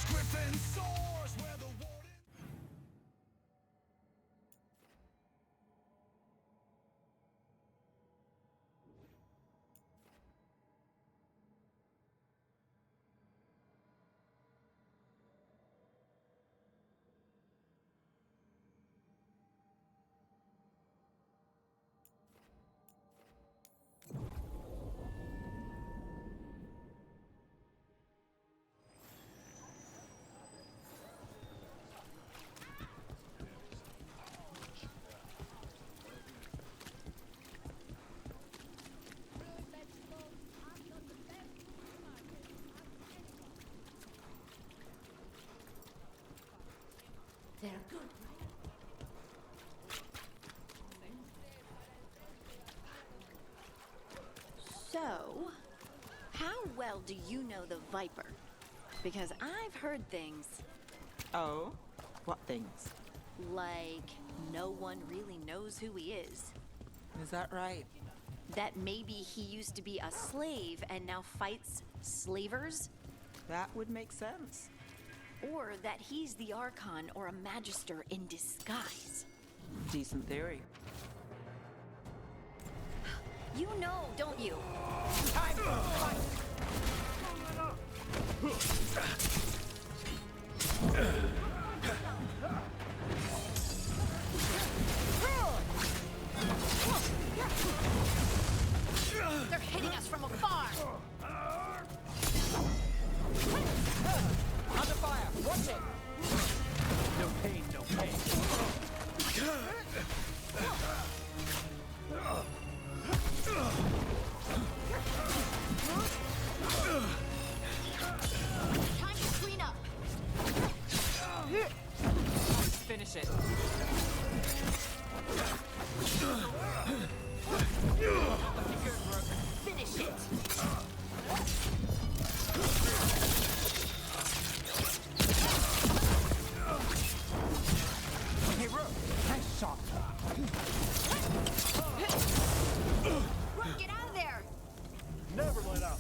Griffin soars where the warden. They're good. So, how well do you know the Viper? Because I've heard things Oh? What things? like no one really knows who he is. Is that right? That maybe he used to be a slave and now fights slavers? That would make sense. Or that he's the Archon or a Magister in disguise. Decent theory. You know, don't you? Time for a fight! They're hitting us from afar! Under fire! Watch it! No pain, no pain. Time to clean up! Finish it. Finish it! Hey, Rook! Nice shot! Rook, get out of there! Never let up.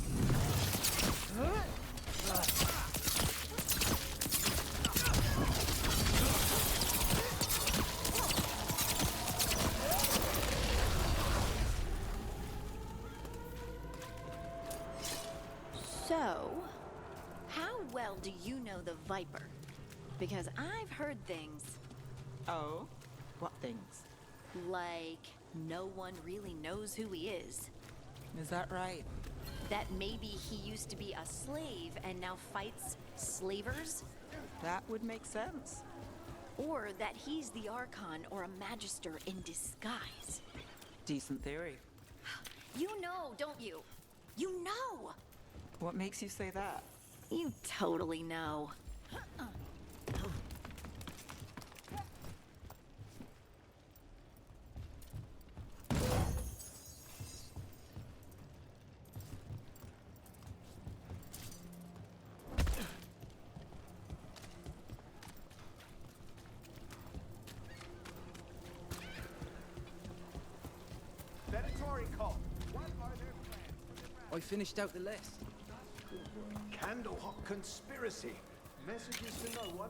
So, how well do you know the Viper? Because I've heard things Oh? What things? like no one really knows who he is. Is that right? That maybe he used to be a slave and now fights slavers? That would make sense. Or that he's the Archon or a Magister in disguise. Decent theory. You know, don't you? You know! What makes you say that? You totally know. Predatory cult. What are their plans? I finished out the list. Candlehot conspiracy. Messages to no one.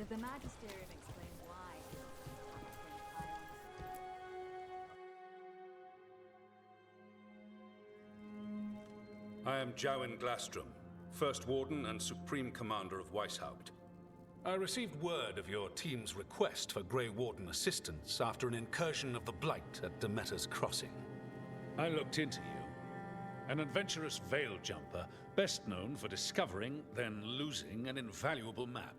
Did the Magisterium explain why? I am Jowen Glastrom, First Warden and Supreme Commander of Weishaupt. I received word of your team's request for Grey Warden assistance after an incursion of the Blight at Demeter's Crossing. I looked into you. An adventurous veil jumper, best known for discovering, then losing an invaluable map.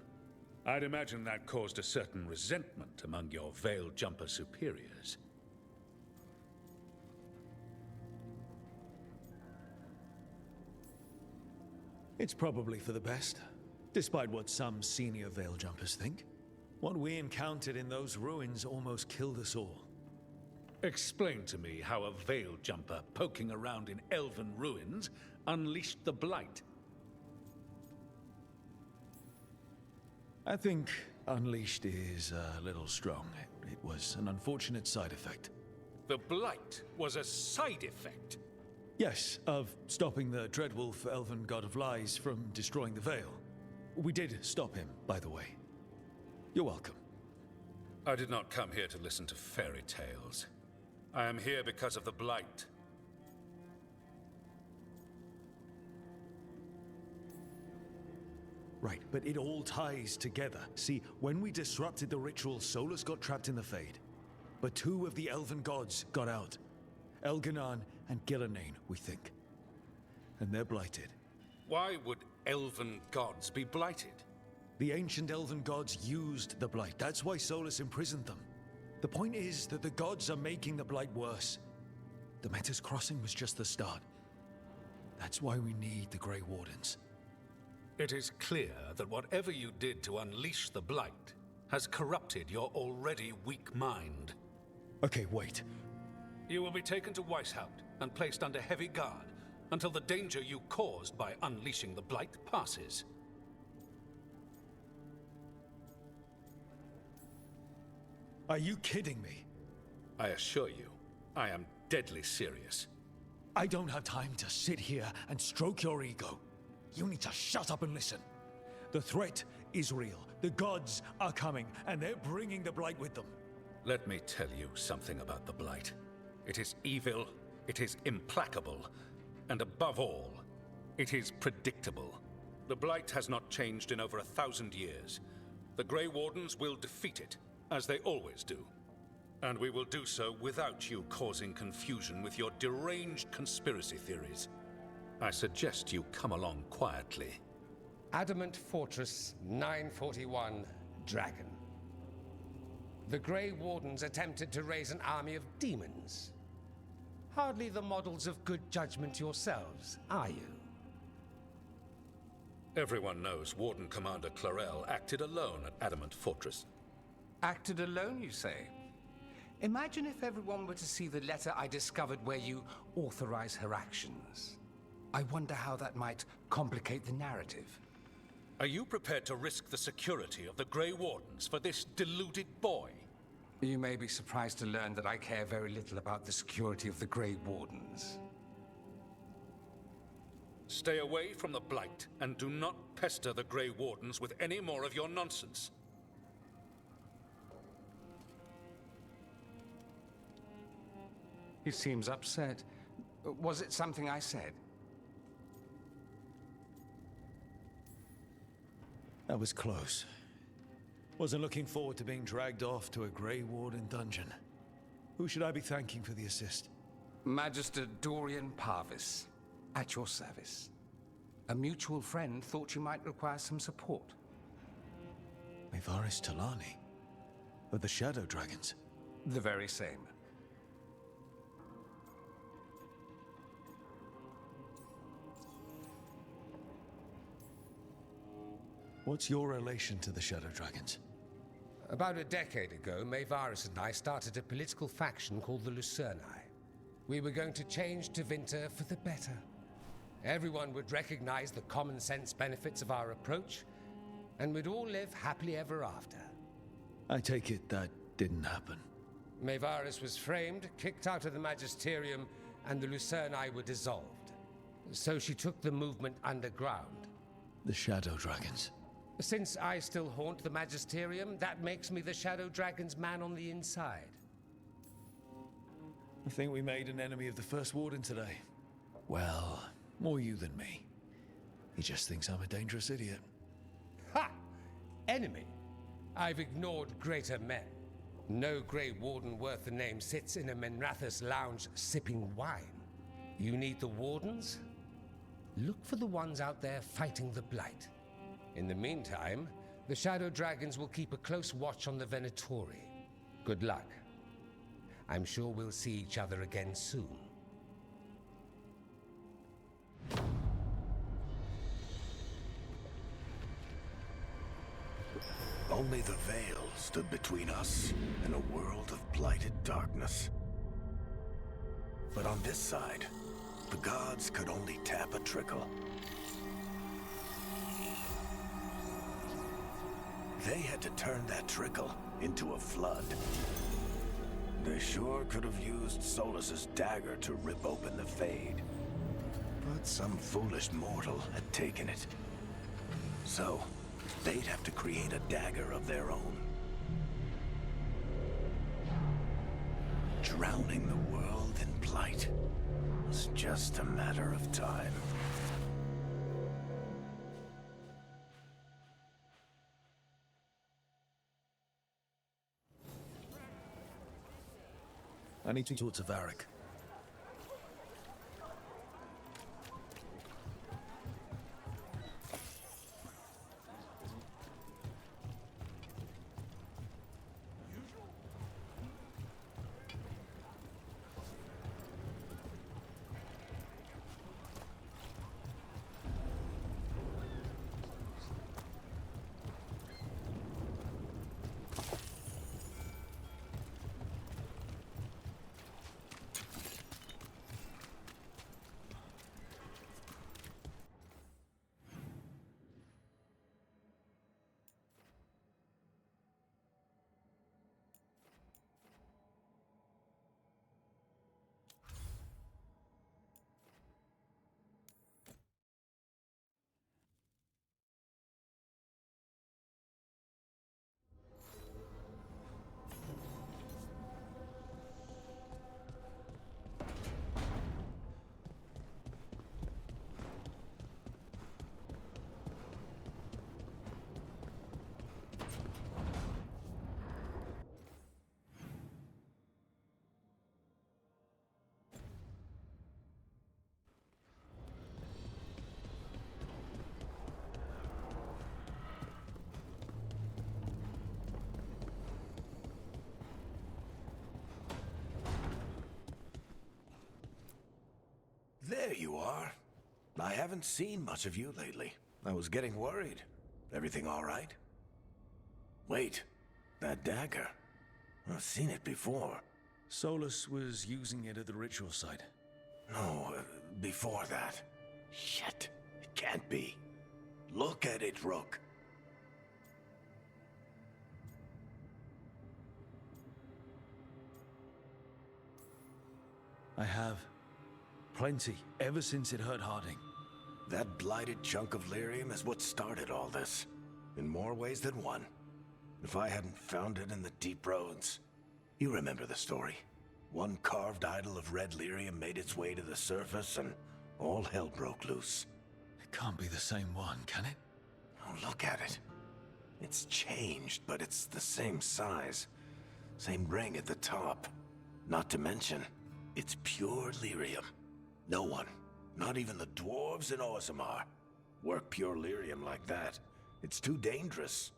I'd imagine that caused a certain resentment among your veil jumper superiors. It's probably for the best, despite what some senior veil jumpers think. What we encountered in those ruins almost killed us all. Explain to me how a veil jumper poking around in elven ruins unleashed the Blight. I think unleashed is a little strong. It was an unfortunate side effect. The Blight was a side effect? Yes, of stopping the Dreadwolf, elven god of lies, from destroying the Veil. We did stop him, by the way. You're welcome. I did not come here to listen to fairy tales. I am here because of the Blight. Right, but it all ties together. See, when we disrupted the ritual, Solus got trapped in the Fade. But two of the elven gods got out. Elganan and Gillanane, we think. And they're blighted. Why would elven gods be blighted? The ancient elven gods used the Blight. That's why Solus imprisoned them. The point is that the gods are making the Blight worse. Demeter's Crossing was just the start. That's why we need the Grey Wardens. It is clear that whatever you did to unleash the Blight has corrupted your already weak mind. Okay, wait. You will be taken to Weisshaupt and placed under heavy guard until the danger you caused by unleashing the Blight passes. Are you kidding me? I assure you, I am deadly serious. I don't have time to sit here and stroke your ego. You need to shut up and listen. The threat is real. The gods are coming, and they're bringing the Blight with them. Let me tell you something about the Blight. It is evil, it is implacable, and above all, it is predictable. The Blight has not changed in over 1,000 years. The Grey Wardens will defeat it, as they always do. And we will do so without you causing confusion with your deranged conspiracy theories. I suggest you come along quietly. Adamant Fortress 941 Dragon. The Grey Wardens attempted to raise an army of demons. Hardly the models of good judgment yourselves, are you? Everyone knows Warden Commander Clarel acted alone at Adamant Fortress. Acted alone, you say? Imagine if everyone were to see the letter I discovered where you authorize her actions. I wonder how that might complicate the narrative. Are you prepared to risk the security of the Grey Wardens for this deluded boy? You may be surprised to learn that I care very little about the security of the Grey Wardens. Stay away from the Blight, and do not pester the Grey Wardens with any more of your nonsense. He seems upset. Was it something I said? That was close. Wasn't looking forward to being dragged off to a Grey Warden dungeon. Who should I be thanking for the assist? Magister Dorian Parvis, at your service. A mutual friend thought you might require some support. Mevaris Talani? Of the Shadow Dragons? The very same. What's your relation to the Shadow Dragons? About a decade ago, Mevaris and I started a political faction called the Lucerni. We were going to change Tevinter for the better. Everyone would recognize the common sense benefits of our approach, and we'd all live happily ever after. I take it that didn't happen. Mevaris was framed, kicked out of the Magisterium, and the Lucerni were dissolved. So she took the movement underground. The Shadow Dragons. Since I still haunt the Magisterium, that makes me the Shadow Dragon's man on the inside. I think we made an enemy of the First Warden today. Well, more you than me. He just thinks I'm a dangerous idiot. Ha! enemy. I've ignored greater men. No Grey Warden worth the name sits in a Menrathus lounge sipping wine. You need the Wardens? Look for the ones out there fighting the Blight. In the meantime, the Shadow Dragons will keep a close watch on the Venatori. Good luck. I'm sure we'll see each other again soon. Only the veil stood between us and a world of blighted darkness. But on this side, the gods could only tap a trickle. They had to turn that trickle into a flood. They sure could have used Solus's dagger to rip open the Fade. But some foolish mortal had taken it. So, they'd have to create a dagger of their own. Drowning the world in blight was just a matter of time. I need to talk to Varric. There you are. I haven't seen much of you lately. I was getting worried. Everything all right? Wait, that dagger. I've seen it before. Solus was using it at the ritual site. No, before that. Shit, it can't be. Look at it, Rook. I have. Plenty, ever since it hurt Harding. That blighted chunk of lyrium is what started all this. In more ways than one. If I hadn't found it in the deep roads. You remember the story. One carved idol of red lyrium made its way to the surface and all hell broke loose. It can't be the same one, can it? Oh, look at it. It's changed, but it's the same size. Same ring at the top. Not to mention, it's pure lyrium. No one, not even the dwarves in Orzammar, work pure lyrium like that. It's too dangerous.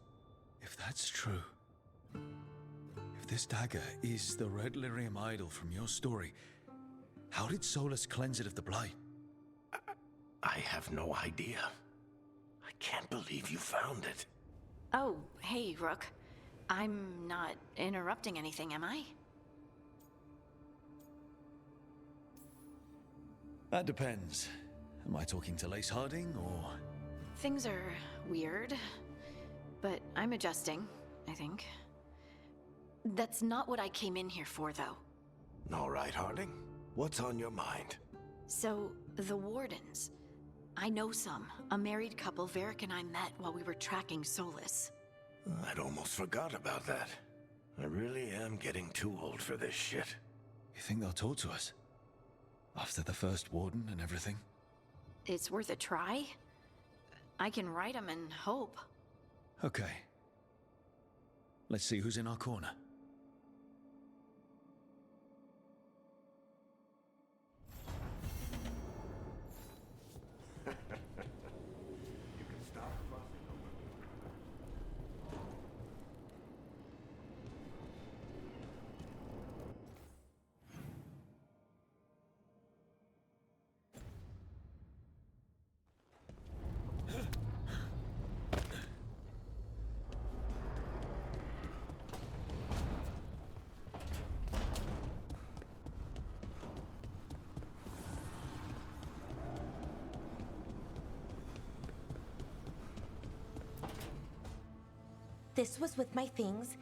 If that's true, if this dagger is the red lyrium idol from your story, how did Solus cleanse it of the blight? I have no idea. I can't believe you found it. Oh, hey, Rook. I'm not interrupting anything, am I? That depends. Am I talking to Lace Harding, or...? Things are weird, but I'm adjusting, I think. That's not what I came in here for, though. All right, Harding. What's on your mind? So, the Wardens. I know some. A married couple Varric and I met while we were tracking Solus. I'd almost forgot about that. I really am getting too old for this shit. You think they'll talk to us? After the first Warden and everything? It's worth a try. I can write them and hope. Okay. Let's see who's in our corner. You can stop fussing over me. This was with my things.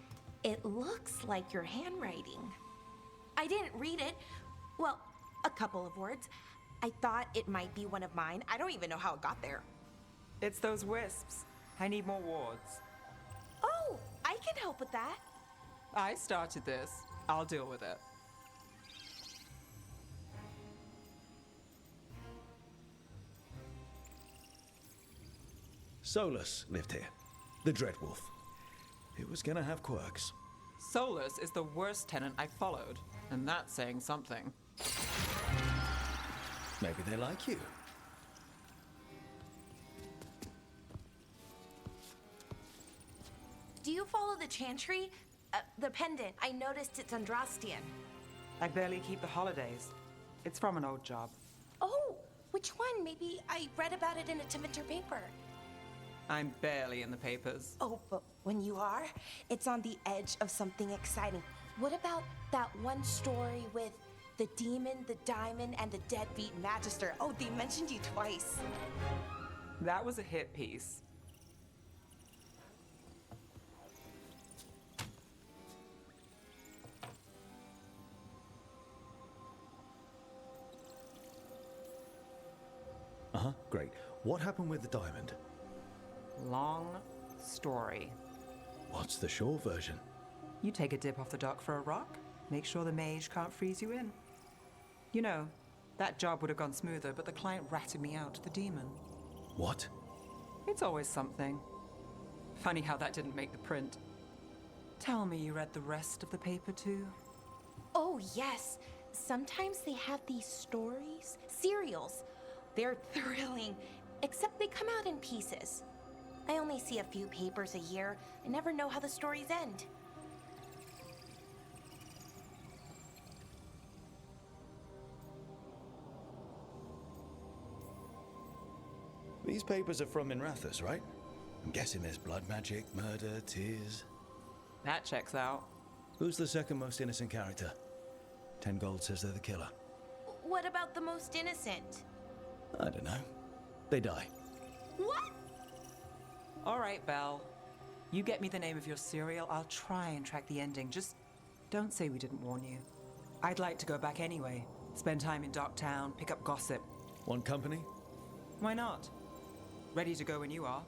It looks like your handwriting. I didn't read it. Well, a couple of words. I thought it might be one of mine. I don't even know how it got there. It's those wisps. I need more wards. Oh, I can help with that. I started this. I'll deal with it. Solus lived here. The Dreadwolf. It was gonna have quirks. Solus is the worst tenant I followed, and that's saying something. Maybe they like you. Do you follow the chantry? The pendant. I noticed it's Andrastian. I barely keep the holidays. It's from an old job. Oh, which one? Maybe I read about it in a Tevinter paper. I'm barely in the papers. Oh, but when you are, it's on the edge of something exciting. What about that one story with the demon, the diamond, and the deadbeat magister? Oh, they mentioned you twice. That was a hit piece. Uh-huh, great. What happened with the diamond? Long story. What's the short version? You take a dip off the dock for a rock, make sure the mage can't freeze you in. You know, that job would have gone smoother, but the client ratted me out to the demon. What? It's always something. Funny how that didn't make the print. Tell me you read the rest of the paper too? Oh, yes. Sometimes they have these stories, serials. They're thrilling, except they come out in pieces. I only see a few papers a year. I never know how the stories end. These papers are from Minrathous, right? I'm guessing there's blood magic, murder, tears. That checks out. Who's the second most innocent character? 10 gold says they're the killer. What about the most innocent? I don't know. They die. What? All right, Belle. You get me the name of your serial, I'll try and track the ending. Just don't say we didn't warn you. I'd like to go back anyway. Spend time in Docktown, pick up gossip. Want company? Why not? Ready to go when you are.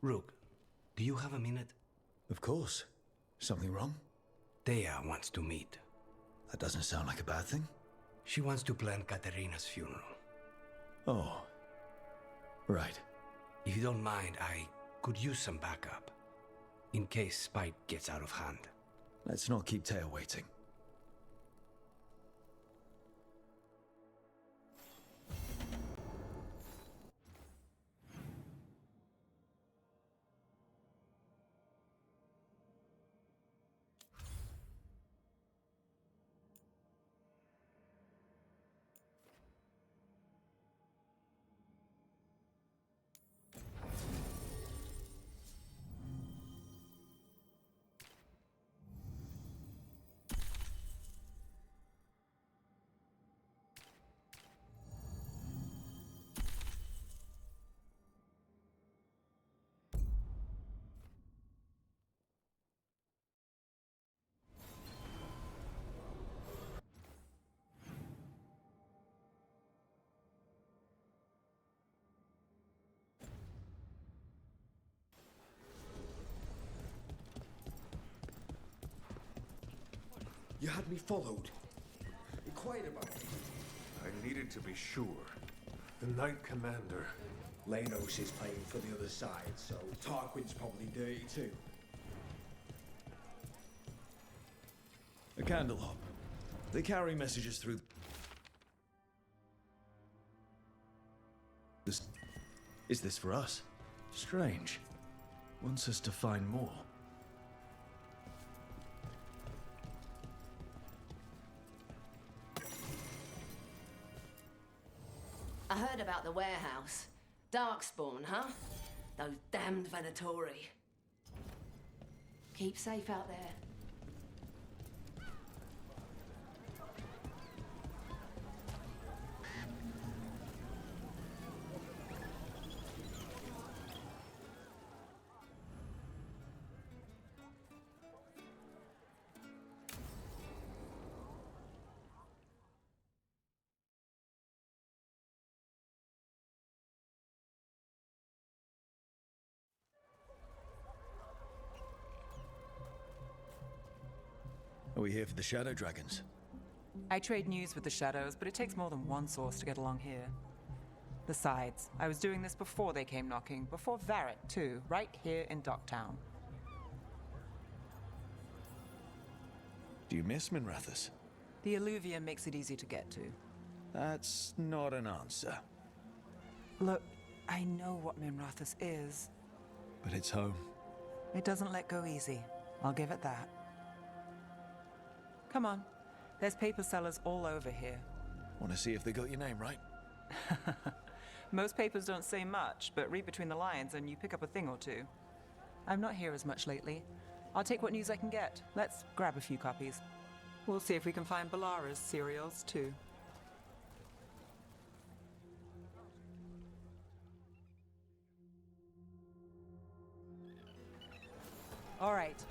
Rook, do you have a minute? Of course. Something wrong? Thea wants to meet. That doesn't sound like a bad thing. She wants to plan Katerina's funeral. Oh. Right. If you don't mind, I could use some backup. In case Spike gets out of hand. Let's not keep Taya waiting. You had me followed. Inquired about me. I needed to be sure. The Knight Commander. Lanos is playing for the other side, so Tarquin's probably dirty too. A candle hop. They carry messages through... Is this for us? Strange. Wants us to find more. I heard about the warehouse. Darkspawn, huh? Those damned Venatori. Keep safe out there. Are we here for the Shadow Dragons? I trade news with the Shadows, but it takes more than one source to get along here. Besides, I was doing this before they came knocking, before Varric, too, right here in Docktown. Do you miss Minrathous? The Alluvium makes it easy to get to. That's not an answer. Look, I know what Minrathous is. But it's home. It doesn't let go easy. I'll give it that. Come on. There's paper sellers all over here. Want to see if they got your name right? Most papers don't say much, but read between the lines and you pick up a thing or two. I'm not here as much lately. I'll take what news I can get. Let's grab a few copies. We'll see if we can find Balara's serials, too. All right.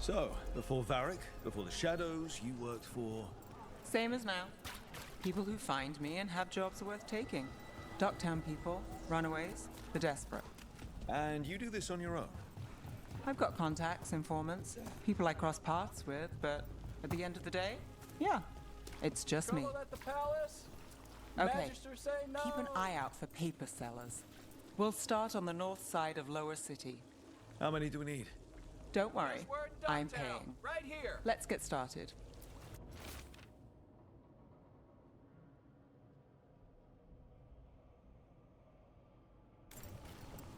So, before Varric, before the Shadows, you worked for... Same as now. People who find me and have jobs worth taking. Docktown people, runaways, the desperate. And you do this on your own? I've got contacts, informants, people I cross paths with, but at the end of the day, yeah, it's just me. At the palace? Okay, Magister say no. keep an eye out for paper sellers. We'll start on the north side of Lower City. How many do we need? Don't worry, We're in I'm Docktown, paying. right here. Let's get started.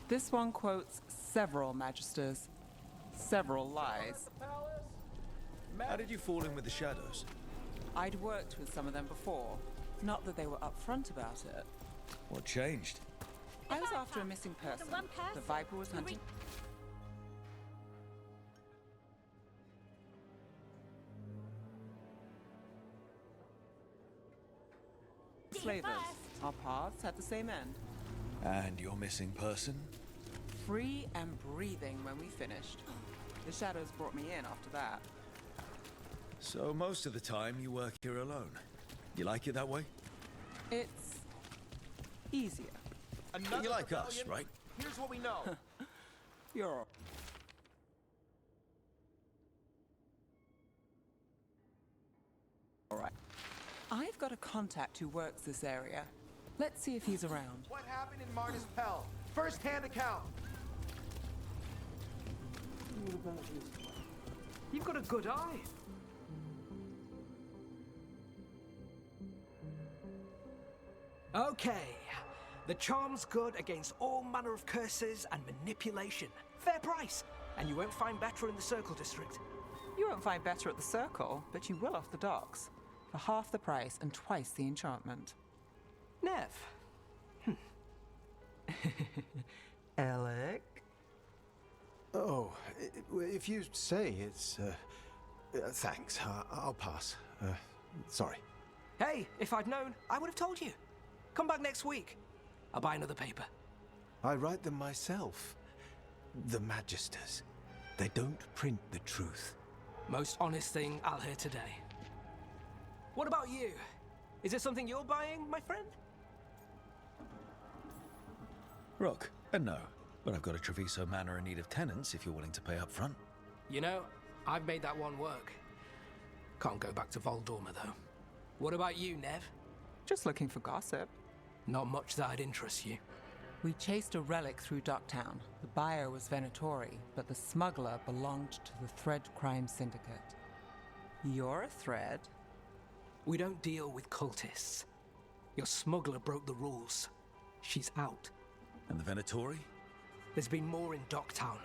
This one quotes several magisters, several lies. How did you fall in with the Shadows? I'd worked with some of them before, not that they were upfront about it. What changed? I was after a missing person. The Viper was hunting. Slavers. Our paths had the same end. And your missing person? Free and breathing when we finished. The Shadows brought me in after that. So most of the time you work here alone. You like it that way? It's easier. You like us, right? Here's what we know. You're... all right. I've got a contact who works this area. Let's see if he's around. What happened in Martis Pell? First-hand account. You've got a good eye. Okay. The charm's good against all manner of curses and manipulation. Fair price. And you won't find better in the Circle District. You won't find better at the Circle, but you will off the docks. For half the price and twice the enchantment. Nev. Alec? Oh, if you say it's... thanks. I'll pass. Sorry. Hey, if I'd known, I would have told you. Come back next week. I'll buy another paper. I write them myself. The Magisters. They don't print the truth. Most honest thing I'll hear today. What about you? Is it something you're buying, my friend? Rook, no. But I've got a Treviso Manor in need of tenants if you're willing to pay up front. You know, I've made that one work. Can't go back to Voldorma, though. What about you, Nev? Just looking for gossip. Not much that'd interest you. We chased a relic through Docktown. The buyer was Venatori, but the smuggler belonged to the Thread Crime Syndicate. You're a Thread? We don't deal with cultists. Your smuggler broke the rules. She's out. And the Venatori? There's been more in Docktown.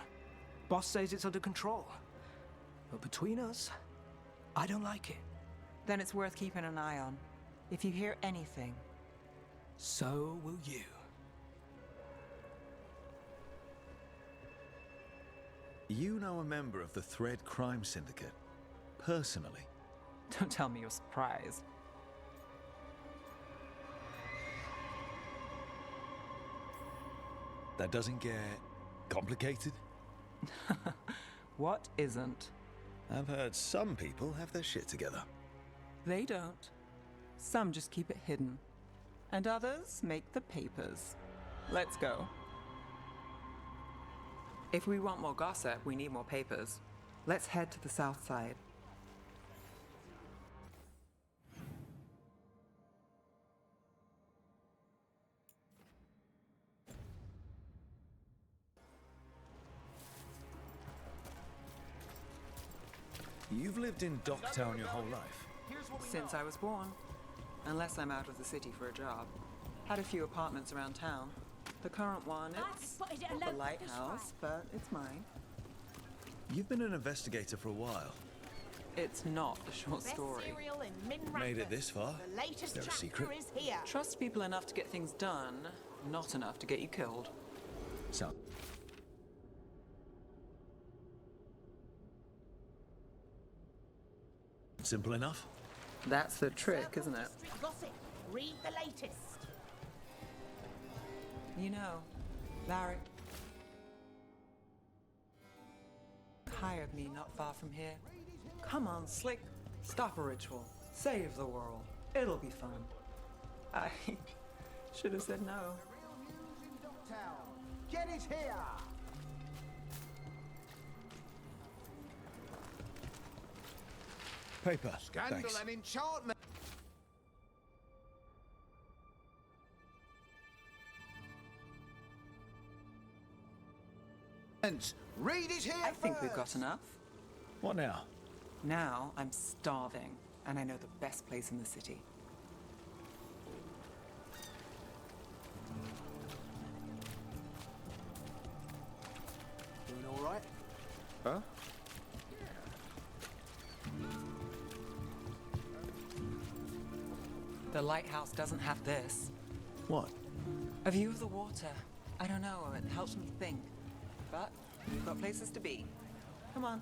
Boss says it's under control. But between us, I don't like it. Then it's worth keeping an eye on. If you hear anything, so will you. You know a member of the Thread Crime Syndicate, personally. Don't tell me you're surprised. That doesn't get complicated? What isn't? I've heard some people have their shit together. They don't. Some just keep it hidden. And others make the papers. Let's go. If we want more gossip, we need more papers. Let's head to the south side. You've lived in Docktown your whole life? Since I was born. Unless I'm out of the city for a job. Had a few apartments around town. The current one, it's the lighthouse, but it's mine. You've been an investigator for a while. It's not a short story. Made it this far? Is there a secret? Trust people enough to get things done, not enough to get you killed. So. Simple enough? That's the trick, isn't it? Gossip. Read the latest. You know, Varric hired me not far from here. Come on, Slick. Stop a ritual. Save the world. It'll be fun. I should have said no. Get it here! Paper. Scandal Thanks. and enchantment! Read it here I think we've got enough. What now? Now I'm starving, and I know the best place in the city. Doing all right? Huh? The lighthouse doesn't have this. What? A view of the water. I don't know, it helps me think. But we've got places to be. Come on.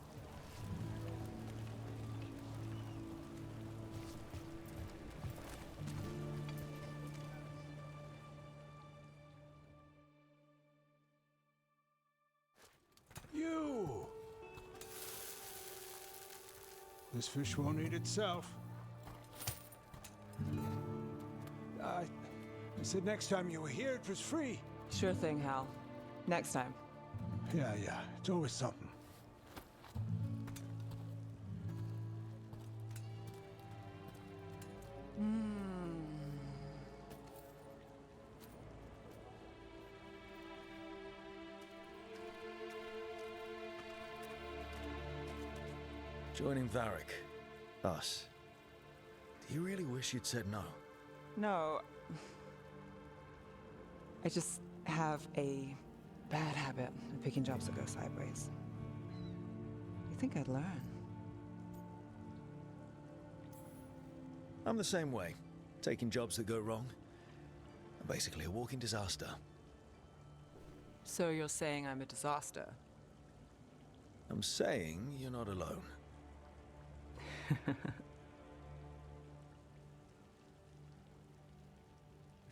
You! This fish won't eat itself. I said next time you were here, it was free. Sure thing, Hal. Next time. Yeah, it's always something. Joining Varric. Us. Do you really wish you'd said no? No. I just have a bad habit of picking jobs that go sideways. You think I'd learn? I'm the same way. Taking jobs that go wrong. I'm basically a walking disaster. So you're saying I'm a disaster? I'm saying you're not alone.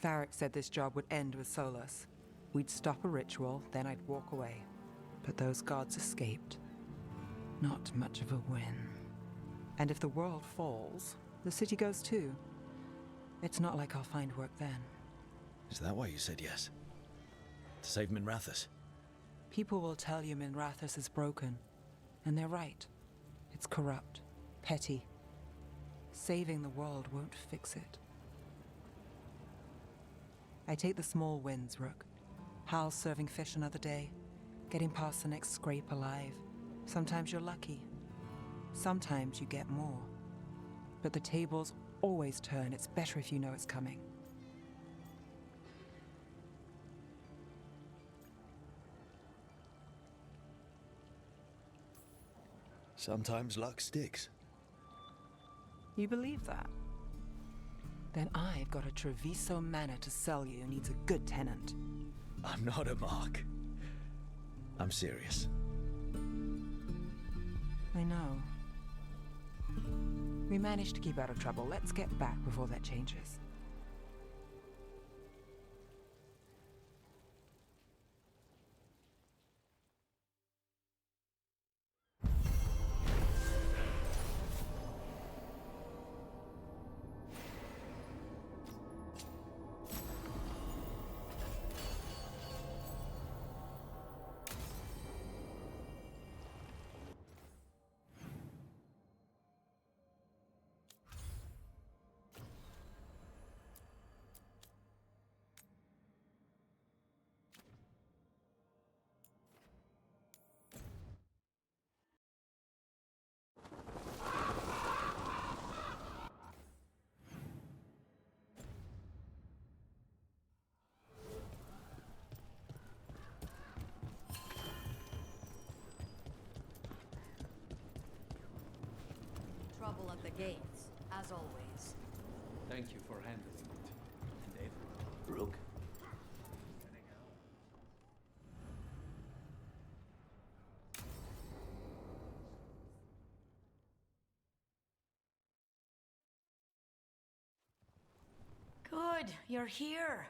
Varric said this job would end with Solus. We'd stop a ritual, then I'd walk away. But those gods escaped. Not much of a win. And if the world falls, the city goes too. It's not like I'll find work then. Is that why you said yes? To save Minrathous? People will tell you Minrathous is broken. And they're right. It's corrupt, petty, Saving the world won't fix it. I take the small wins, Rook. Hal serving fish another day, getting past the next scrape alive. Sometimes you're lucky. Sometimes you get more. But the tables always turn. It's better if you know it's coming. Sometimes luck sticks. You believe that? Then I've got a Treviso manor to sell you. Needs a good tenant. I'm not a mark. I'm serious. I know. We managed to keep out of trouble. Let's get back before that changes. Trouble at the gates, as always. Thank you for handling it. And everyone. Rook? Good, you're here.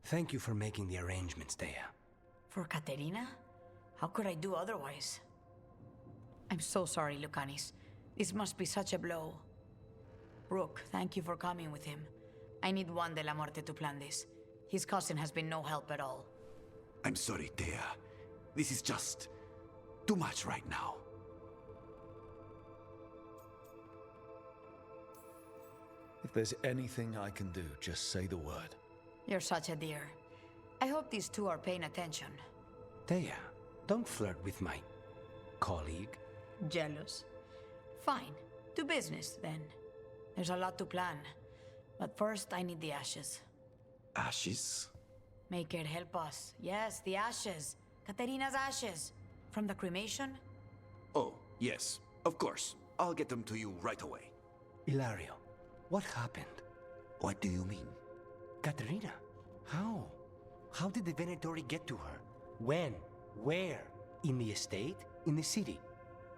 Thank you for making the arrangements, Dea. For Katerina? How could I do otherwise? I'm so sorry, Lucanis. This must be such a blow. Rook, thank you for coming with him. I need Juan de la Muerte to plan this. His cousin has been no help at all. I'm sorry, Dea. This is just too much right now. If there's anything I can do, just say the word. You're such a dear. I hope these two are paying attention. Dea, don't flirt with my colleague. Jealous? Fine. To business, then. There's a lot to plan. But first, I need the ashes. Ashes? Make it help us. Yes, the ashes. Katerina's ashes. From the cremation? Oh, yes. Of course. I'll get them to you right away. Ilario, what happened? What do you mean? Katerina, how? How did the Venatori get to her? When? Where? In the estate? In the city?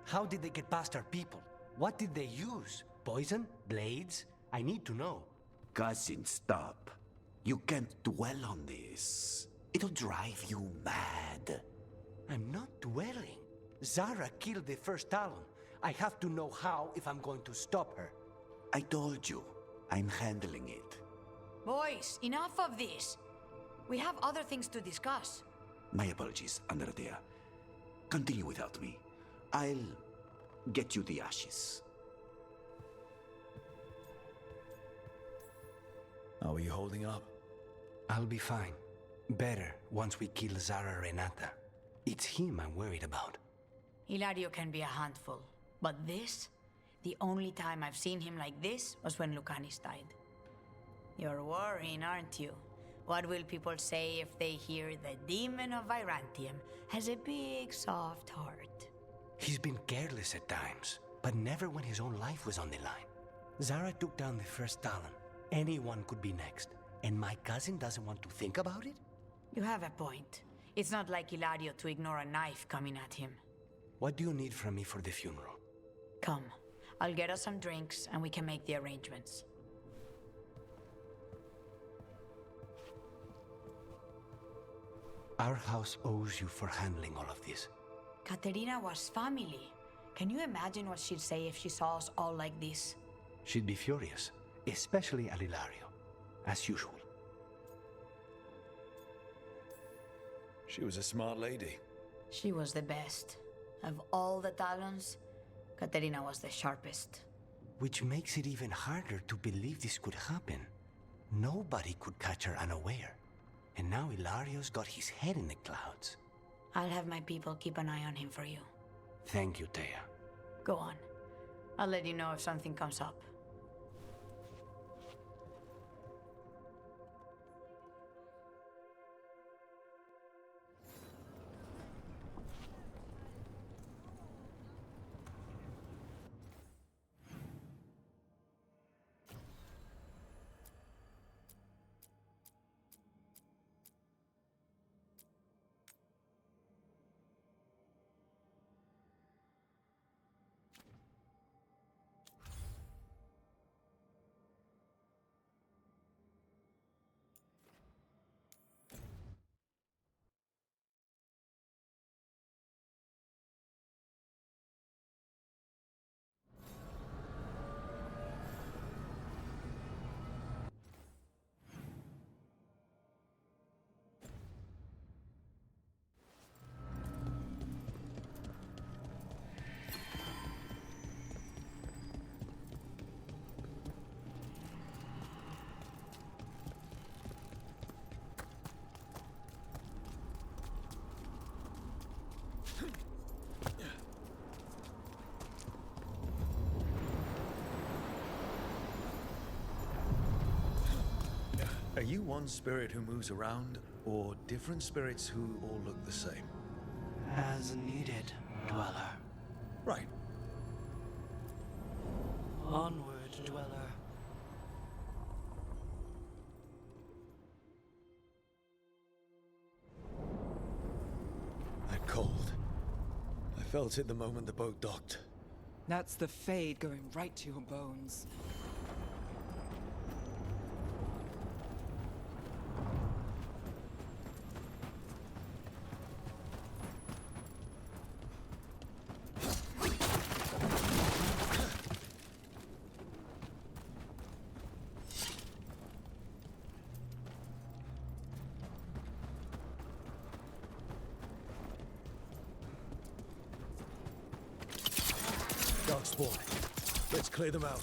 How did they get past our people? What did they use? Poison? Blades? I need to know. Cousin, stop. You can't dwell on this. It'll drive you mad. I'm not dwelling. Zara killed the first Talon. I have to know how if I'm going to stop her. I told you. I'm handling it. Boys, enough of this. We have other things to discuss. My apologies, Andradea. Continue without me. I'll get you the ashes. How are you holding up? I'll be fine. Better once we kill Zara Renata. It's him I'm worried about. Hilario can be a handful. But this? The only time I've seen him like this was when Lucanis died. You're worrying, aren't you? What will people say if they hear the demon of Virantium has a big, soft heart? He's been careless at times, but never when his own life was on the line. Zara took down the first Talon. Anyone could be next. And my cousin doesn't want to think about it? You have a point. It's not like Hilario to ignore a knife coming at him. What do you need from me for the funeral? Come. I'll get us some drinks and we can make the arrangements. Our house owes you for handling all of this. Katerina was family. Can you imagine what she'd say if she saw us all like this? She'd be furious, especially at Hilario, as usual. She was a smart lady. She was the best. Of all the Talons, Katerina was the sharpest. Which makes it even harder to believe this could happen. Nobody could catch her unaware. And now Hilario's got his head in the clouds. I'll have my people keep an eye on him for you. Thank you, Thea. Go on. I'll let you know if something comes up. Are you one spirit who moves around, or different spirits who all look the same? As needed, Dweller. Right. Onward, Dweller. That cold. I felt it the moment the boat docked. That's the Fade going right to your bones. Darkspawn. Let's clear them out.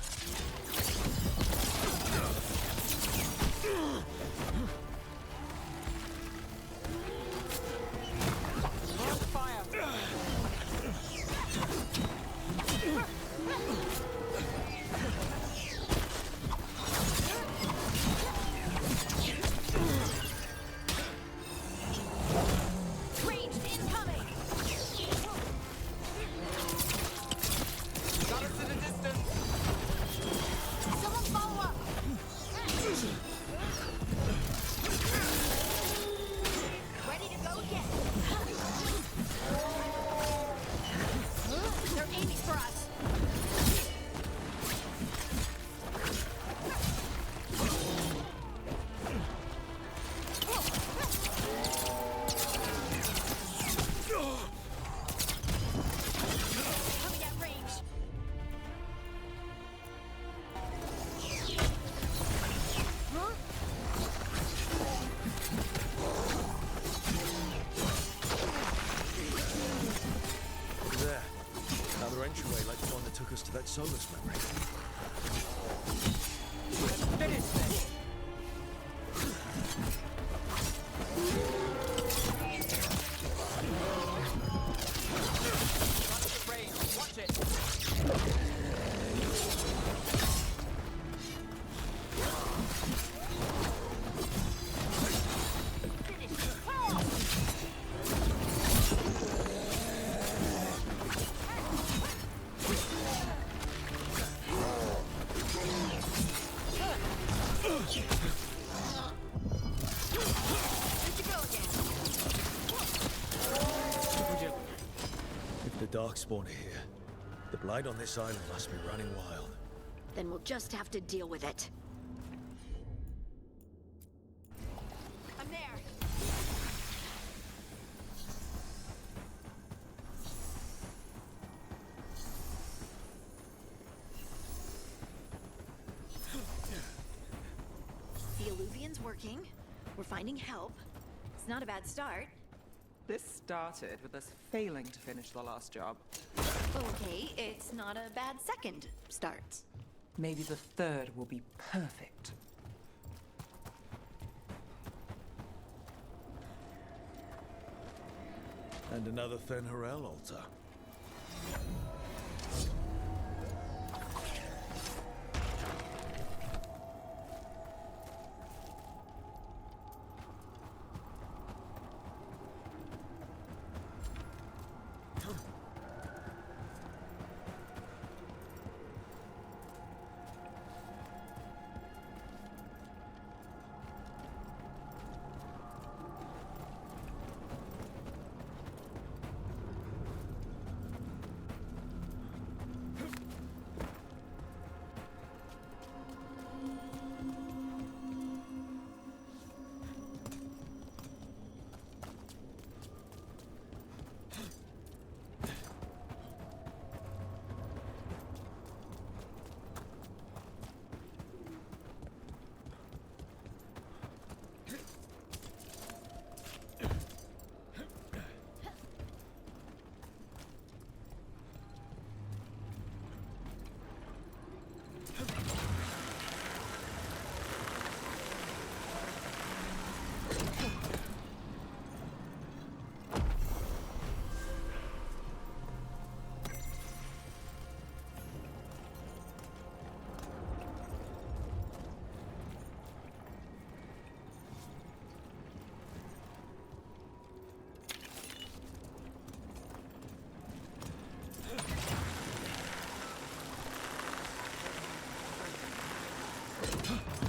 To that Solus memory. Finish this! Watch it! Darkspawn are here. The blight on this island must be running wild. Then we'll just have to deal with it. I'm there. The illusion's working. We're finding help. It's not a bad start. This started with us failing to finish the last job. Okay, it's not a bad second start. Maybe the third will be perfect. And another Fen'Harel altar. Huh.